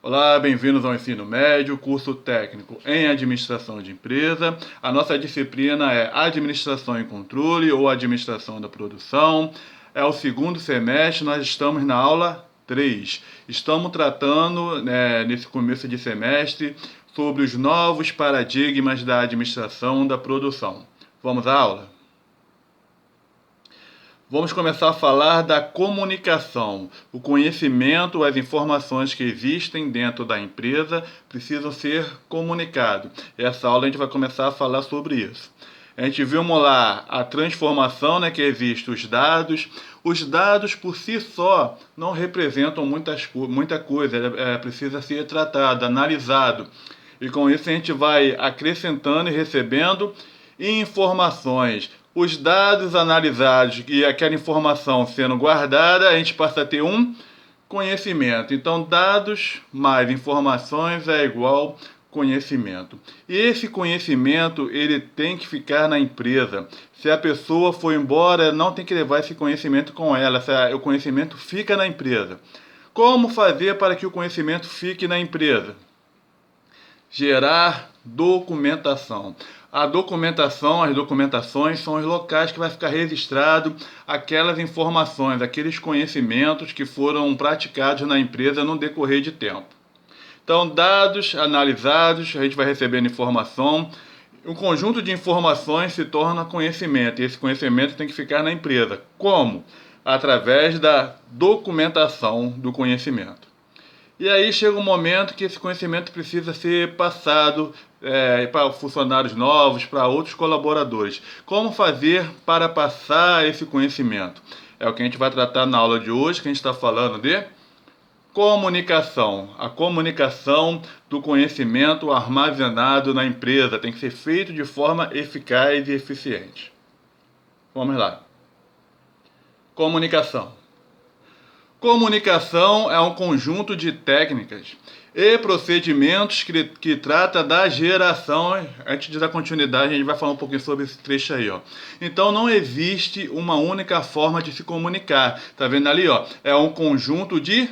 Olá, bem-vindos ao ensino médio, curso técnico em administração de empresa. A nossa disciplina é administração e controle ou administração da produção. É o segundo semestre, nós estamos na aula 3. Estamos tratando, nesse começo de semestre, sobre os novos paradigmas da administração da produção. Vamos à aula? Vamos começar a falar da comunicação. O conhecimento, as informações que existem dentro da empresa precisam ser comunicados. Essa aula a gente vai começar a falar sobre isso. A gente viu lá a transformação, que existe os dados. Os dados por si só não representam muita coisa, precisa ser tratado, analisado. E com isso a gente vai acrescentando e recebendo informações. Os dados analisados e aquela informação sendo guardada, a gente passa a ter um conhecimento. Então, dados mais informações é igual conhecimento. E esse conhecimento, ele tem que ficar na empresa. Se a pessoa for embora, não tem que levar esse conhecimento com ela. O conhecimento fica na empresa. Como fazer para que o conhecimento fique na empresa? Gerar documentação. A documentação, as documentações são os locais que vai ficar registrado aquelas informações, aqueles conhecimentos que foram praticados na empresa no decorrer de tempo. Então, dados analisados, a gente vai recebendo informação. Um conjunto de informações se torna conhecimento, e esse conhecimento tem que ficar na empresa. Como? Através da documentação do conhecimento. E aí chega um momento que esse conhecimento precisa ser passado para funcionários novos, para outros colaboradores. Como fazer para passar esse conhecimento? É o que a gente vai tratar na aula de hoje, que a gente está falando de comunicação. A comunicação do conhecimento armazenado na empresa tem que ser feito de forma eficaz e eficiente. Vamos lá. Comunicação. Comunicação é um conjunto de técnicas e procedimentos que trata da geração. Antes de dar continuidade, a gente vai falar um pouquinho sobre esse trecho aí, ó. Então não existe uma única forma de se comunicar. Tá vendo ali, ó? É um conjunto de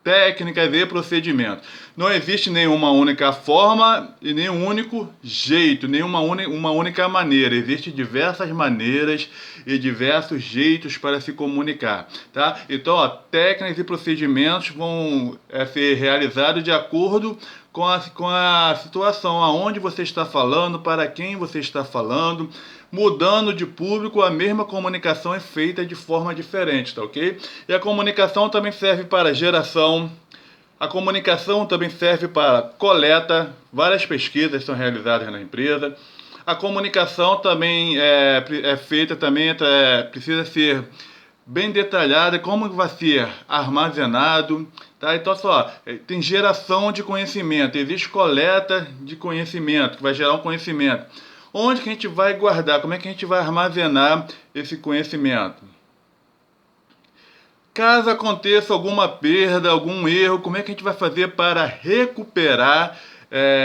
técnicas e procedimentos. Não existe nenhuma única forma e nenhum único jeito, uma única maneira. Existem diversas maneiras e diversos jeitos para se comunicar, tá? Então, ó, técnicas e procedimentos vão ser realizados de acordo com a situação, aonde você está falando, para quem você está falando. Mudando de público, a mesma comunicação é feita de forma diferente, tá ok? E a comunicação também serve para geração, a comunicação também serve para coleta, várias pesquisas são realizadas na empresa. A comunicação também é feita, precisa ser bem detalhada, como vai ser armazenado, tá? Então, tem geração de conhecimento, existe coleta de conhecimento, que vai gerar um conhecimento. Onde que a gente vai guardar? Como é que a gente vai armazenar esse conhecimento? Caso aconteça alguma perda, algum erro, como é que a gente vai fazer para recuperar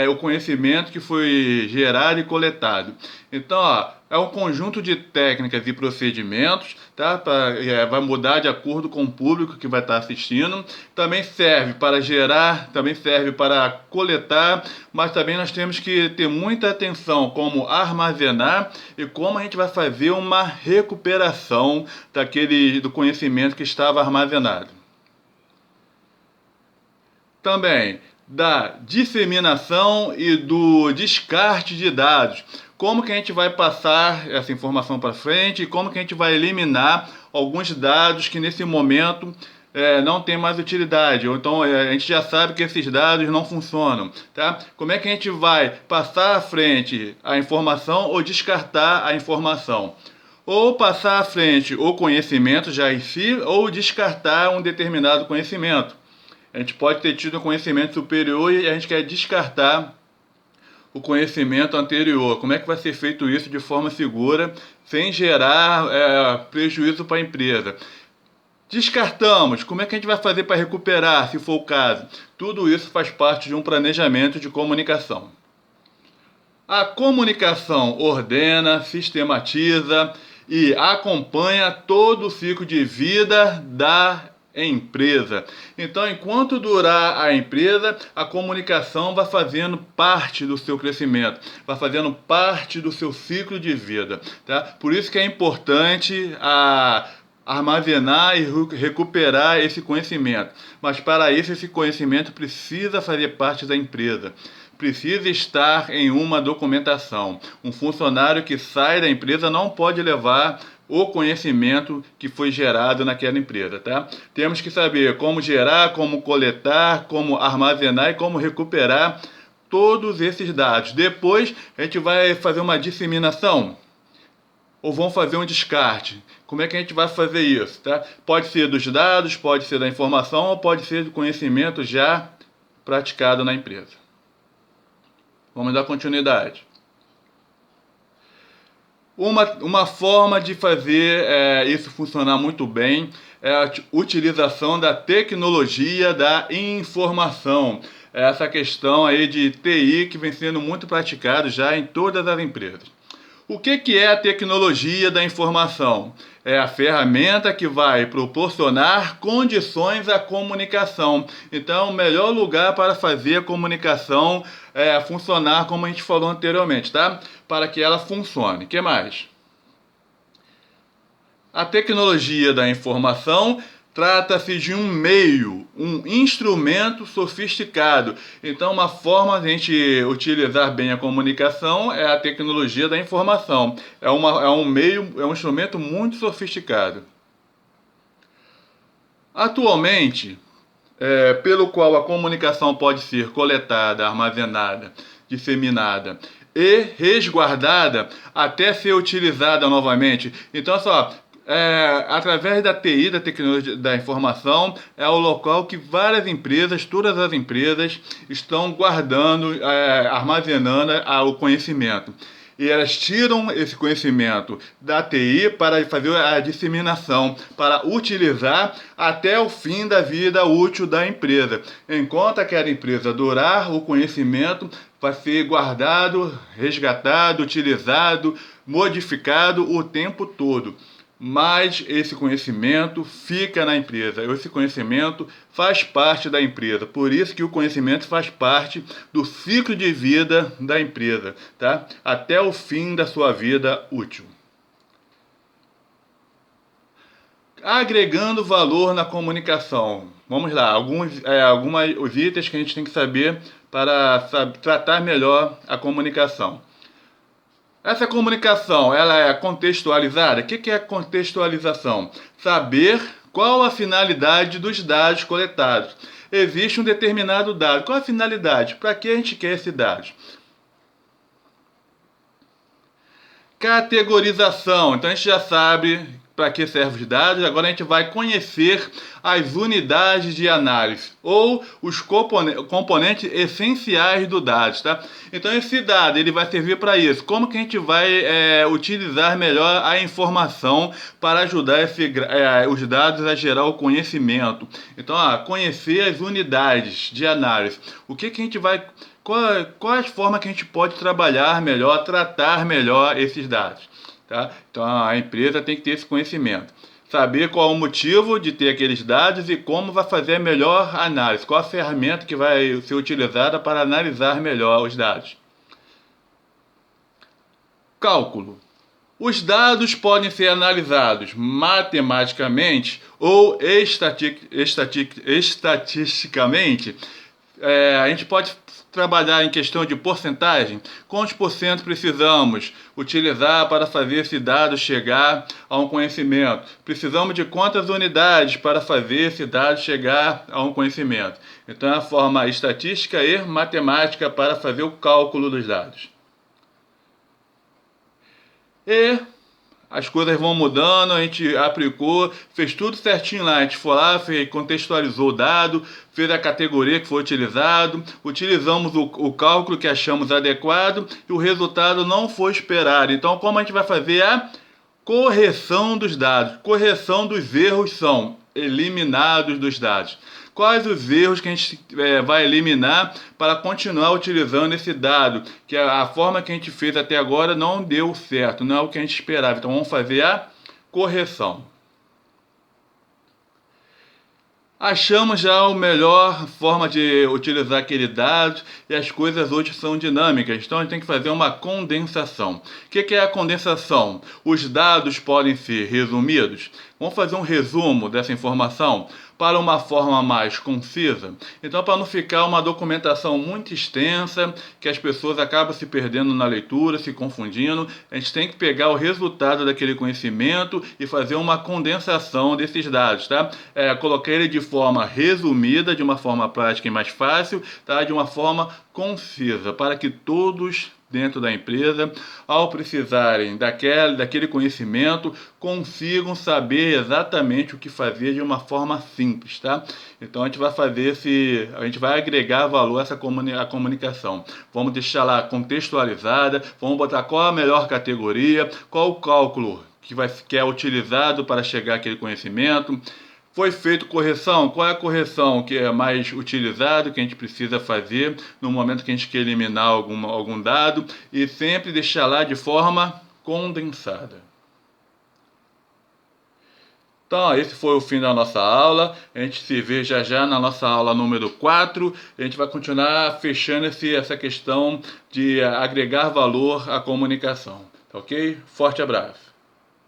o conhecimento que foi gerado e coletado? Então, ó, é um conjunto de técnicas e procedimentos, tá? Vai mudar de acordo com o público que vai estar assistindo. Também serve para gerar, também serve para coletar, mas também nós temos que ter muita atenção como armazenar e como a gente vai fazer uma recuperação do conhecimento que estava armazenado. Também da disseminação e do descarte de dados. Como que a gente vai passar essa informação para frente e como que a gente vai eliminar alguns dados que nesse momento não tem mais utilidade, ou então a gente já sabe que esses dados não funcionam, tá? Como é que a gente vai passar à frente a informação ou descartar a informação? Ou passar à frente o conhecimento já em si, ou descartar um determinado conhecimento. A gente pode ter tido um conhecimento superior e a gente quer descartar o conhecimento anterior. Como é que vai ser feito isso de forma segura, sem gerar prejuízo para a empresa? Descartamos. Como é que a gente vai fazer para recuperar, se for o caso? Tudo isso faz parte de um planejamento de comunicação. A comunicação ordena, sistematiza e acompanha todo o ciclo de vida da empresa. Então, enquanto durar a empresa, a comunicação vai fazendo parte do seu crescimento, vai fazendo parte do seu ciclo de vida, tá? Por isso que é importante armazenar e recuperar esse conhecimento. Mas para isso, esse conhecimento precisa fazer parte da empresa. Precisa estar em uma documentação. Um funcionário que sai da empresa não pode levar o conhecimento que foi gerado naquela empresa, tá? Temos que saber como gerar, como coletar, como armazenar e como recuperar todos esses dados. Depois a gente vai fazer uma disseminação ou vamos fazer um descarte. Como é que a gente vai fazer isso, tá? Pode ser dos dados, pode ser da informação ou pode ser do conhecimento já praticado na empresa. Vamos dar continuidade. Uma forma de fazer isso funcionar muito bem é a utilização da tecnologia da informação. Essa questão aí de TI que vem sendo muito praticado já em todas as empresas. O que é a tecnologia da informação? É a ferramenta que vai proporcionar condições à comunicação. Então, o melhor lugar para fazer a comunicação funcionar, como a gente falou anteriormente, tá? Para que ela funcione. O que mais? A tecnologia da informação trata-se de um meio, um instrumento sofisticado. Então, uma forma de a gente utilizar bem a comunicação é a tecnologia da informação. É um meio, é um instrumento muito sofisticado. Atualmente, pelo qual a comunicação pode ser coletada, armazenada, disseminada e resguardada até ser utilizada novamente. Então, só através da TI, da tecnologia da informação, é o local que várias empresas, todas as empresas, estão guardando, armazenando o conhecimento. E elas tiram esse conhecimento da TI para fazer a disseminação, para utilizar até o fim da vida útil da empresa. Enquanto aquela empresa durar, o conhecimento vai ser guardado, resgatado, utilizado, modificado o tempo todo. Mas esse conhecimento fica na empresa, esse conhecimento faz parte da empresa, por isso que o conhecimento faz parte do ciclo de vida da empresa, tá? Até o fim da sua vida útil. Agregando valor na comunicação. Vamos lá, alguns os itens que a gente tem que saber para tratar melhor a comunicação. Essa comunicação, ela é contextualizada? O que é contextualização? Saber qual a finalidade dos dados coletados. Existe um determinado dado. Qual a finalidade? Para que a gente quer esse dado? Categorização. Então a gente já sabe para que servem os dados. Agora a gente vai conhecer as unidades de análise ou os componentes essenciais do dado, tá? Então esse dado ele vai servir para isso. Como que a gente vai utilizar melhor a informação para ajudar os dados a gerar o conhecimento? Então, conhecer as unidades de análise. O que a gente vai qual a forma que a gente pode trabalhar melhor, tratar melhor esses dados, tá? Então a empresa tem que ter esse conhecimento. Saber qual é o motivo de ter aqueles dados e como vai fazer a melhor análise. Qual a ferramenta que vai ser utilizada para analisar melhor os dados. Cálculo. Os dados podem ser analisados matematicamente ou estatisticamente. A gente pode trabalhar em questão de porcentagem. Quantos por cento precisamos utilizar para fazer esse dado chegar a um conhecimento? Precisamos de quantas unidades para fazer esse dado chegar a um conhecimento? Então é a forma estatística e matemática para fazer o cálculo dos dados. E as coisas vão mudando, a gente aplicou, fez tudo certinho lá, a gente foi lá, contextualizou o dado, fez a categoria que foi utilizado, utilizamos o cálculo que achamos adequado e o resultado não foi esperado. Então, como a gente vai fazer a correção dos dados? Correção dos erros são eliminados dos dados. Quais os erros que a gente vai eliminar para continuar utilizando esse dado? Que a forma que a gente fez até agora não deu certo, não é o que a gente esperava. Então vamos fazer a correção. Achamos já a melhor forma de utilizar aquele dado e as coisas hoje são dinâmicas, então a gente tem que fazer uma condensação. O que é a condensação? Os dados podem ser resumidos. Vamos fazer um resumo dessa informação para uma forma mais concisa. Então, para não ficar uma documentação muito extensa, que as pessoas acabam se perdendo na leitura, se confundindo, a gente tem que pegar o resultado daquele conhecimento e fazer uma condensação desses dados, tá? Colocar ele de forma resumida, de uma forma prática e mais fácil, tá? De uma forma concisa, para que todos dentro da empresa, ao precisarem daquele conhecimento, consigam saber exatamente o que fazer de uma forma simples, tá? Então a gente vai a gente vai agregar valor a essa comunicação. Vamos deixar lá contextualizada, vamos botar qual a melhor categoria, qual o cálculo que é utilizado para chegar àquele conhecimento. Foi feita correção? Qual é a correção que é mais utilizado, que a gente precisa fazer no momento que a gente quer eliminar algum dado e sempre deixar lá de forma condensada. Então, esse foi o fim da nossa aula. A gente se vê já já na nossa aula número 4. A gente vai continuar fechando essa questão de agregar valor à comunicação. Tá ok? Forte abraço.